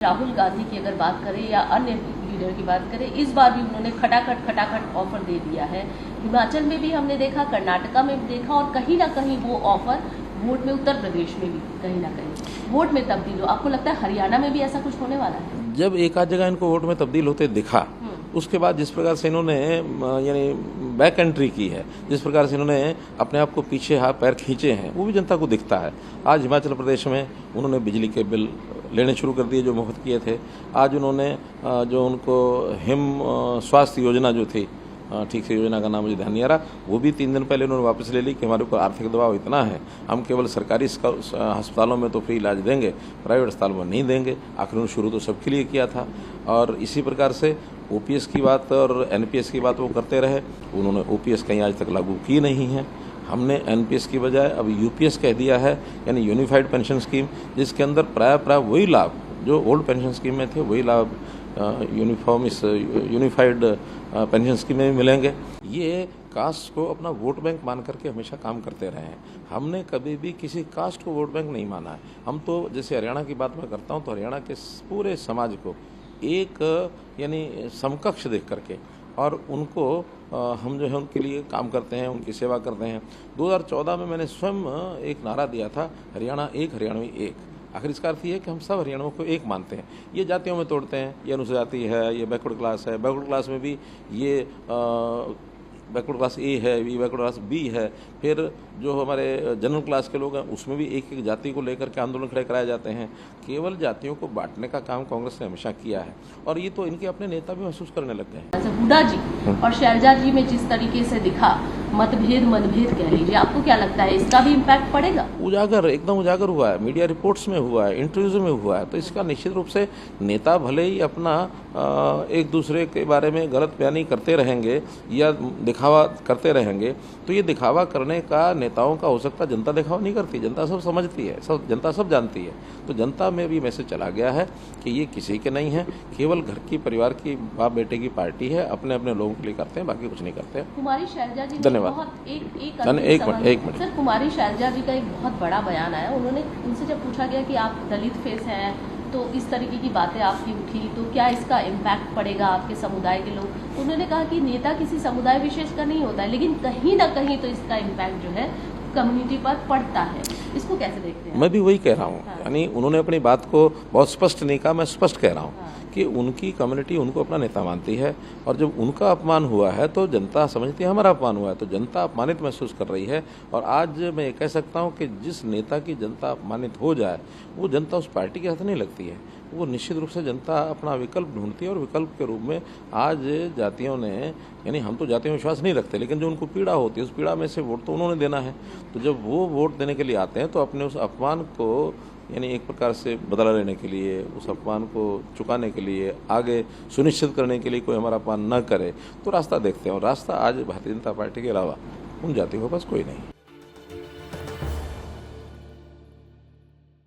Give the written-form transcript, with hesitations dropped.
राहुल गांधी की अगर बात करें या अन्य लीडर की बात करें, इस बार भी उन्होंने खटाखट ऑफर दे दिया है। हिमाचल में भी हमने देखा, कर्नाटका में भी देखा, और कहीं ना कहीं वो ऑफर वोट में, उत्तर प्रदेश में भी कहीं ना कहीं वोट में तब्दील हो। आपको लगता है हरियाणा में भी ऐसा कुछ होने वाला है? जब एक आध जगह इनको वोट में तब्दील होते दिखा, उसके बाद जिस प्रकार से इन्होंने यानी बैक एंट्री की है, जिस प्रकार से इन्होंने अपने आप को पीछे हाथ पैर खींचे हैं, वो भी जनता को दिखता है। आज हिमाचल प्रदेश में उन्होंने बिजली के बिल लेने शुरू कर दिए जो मुफ्त किए थे। आज उन्होंने जो उनको हिम स्वास्थ्य योजना जो थी, ठीक से योजना का नाम मुझे ध्यान नहीं आ रहा, वो भी 3 दिन पहले उन्होंने वापस ले ली कि हमारे ऊपर आर्थिक दबाव इतना है, हम केवल सरकारी अस्पतालों में तो फ्री इलाज देंगे, प्राइवेट अस्पतालों में नहीं देंगे। आखिर उन्होंने शुरू तो सबके लिए किया था। और इसी प्रकार से ओपीएस की बात और एनपीएस की बात वो करते रहे। उन्होंने ओपीएस कहीं आज तक लागू की नहीं है। हमने एनपीएस की बजाय अब यूपीएस कह दिया है, यानी यूनिफाइड पेंशन स्कीम, जिसके अंदर प्राय वही लाभ जो ओल्ड पेंशन स्कीम में थे, वही लाभ यूनिफाइड पेंशन स्कीम में भी मिलेंगे। ये कास्ट को अपना वोट बैंक मान करके हमेशा काम करते रहे हैं। हमने कभी भी किसी कास्ट को वोट बैंक नहीं माना है। हम तो जैसे हरियाणा की बात मैं करता हूँ, तो हरियाणा के पूरे समाज को एक यानी समकक्ष देख करके और उनको हम जो है उनके लिए काम करते हैं, उनकी सेवा करते हैं। 2014 में मैंने स्वयं एक नारा दिया था, हरियाणा एक, हरियाणवी एक। आखिर इसका अर्थ ये है कि हम सब हरियाणा को एक मानते हैं। ये जातियों में तोड़ते हैं, ये अनुसूचित जाति है, ये बैकवर्ड क्लास है, बैकवर्ड क्लास में भी ये बैकवर्ड क्लास ए है, ये बैकवर्ड क्लास बी है। फिर जो हमारे जनरल क्लास के लोग हैं, उसमें भी एक एक जाति को लेकर के आंदोलन खड़े कराए जाते हैं। केवल जातियों को बांटने का काम कांग्रेस ने हमेशा किया है, और ये तो इनके अपने नेता भी महसूस करने लग गए हैं। हुड्डा जी और शैलजा जी में जिस तरीके से दिखा मतभेद कह लीजिए, आपको क्या लगता है इसका भी इम्पैक्ट पड़ेगा? एकदम उजागर हुआ है, मीडिया रिपोर्ट्स में हुआ है, इंटरव्यूज में हुआ है। तो इसका निश्चित रूप से नेता भले ही अपना एक दूसरे के बारे में गलत बयानी करते रहेंगे या दिखावा करते रहेंगे, तो ये दिखावा करने का नेताओं का हो सकता है। जनता दिखावा नहीं करती, जनता सब समझती है, जनता सब जानती है। तो जनता में भी मैसेज चला गया है कि ये किसी के नहीं है, केवल घर की, परिवार की, बाप बेटे की पार्टी है, अपने अपने लोगों के लिए करते हैं, बाकी कुछ नहीं करते। कुमारी शैलजा जी, धन्यवाद। एक मिनट सर, कुमारी शैलजा जी का एक बहुत बड़ा बयान आया। उन्होंने, उनसे जब पूछा गया कि आप दलित फेस हैं, तो इस तरीके की बातें आपकी उठी, तो क्या इसका इम्पैक्ट पड़ेगा आपके समुदाय के लोग? उन्होंने कहा कि नेता किसी समुदाय विशेष का नहीं होता है, लेकिन कहीं ना कहीं तो इसका इम्पैक्ट जो है कम्युनिटी पर पड़ता है। इसको कैसे देखते हैं? मैं भी वही कह रहा हूँ। यानी उन्होंने अपनी बात को बहुत स्पष्ट नहीं कहा, मैं स्पष्ट कह रहा हूँ कि उनकी कम्युनिटी उनको अपना नेता मानती है, और जब उनका अपमान हुआ है तो जनता समझती है हमारा अपमान हुआ है, तो जनता अपमानित महसूस कर रही है। और आज मैं ये कह सकता हूँ कि जिस नेता की जनता अपमानित हो जाए, वो जनता उस पार्टी के हाथ नहीं लगती है, वो निश्चित रूप से जनता अपना विकल्प ढूंढती है। और विकल्प के रूप में आज जातियों ने, यानी हम तो जातियों में विश्वास नहीं रखते, लेकिन जो उनको पीड़ा होती है, उस पीड़ा में से वोट तो उन्होंने देना है। तो जब वो वोट देने के लिए आते हैं, तो अपने उस अपमान को, यानी एक प्रकार से बदला लेने के लिए, उस अपमान को चुकाने के लिए, आगे सुनिश्चित करने के लिए कोई हमारा अपमान न करे, तो रास्ता देखते हैं। और रास्ता आज भारतीय जनता पार्टी के अलावा उन जातियों के पास कोई नहीं।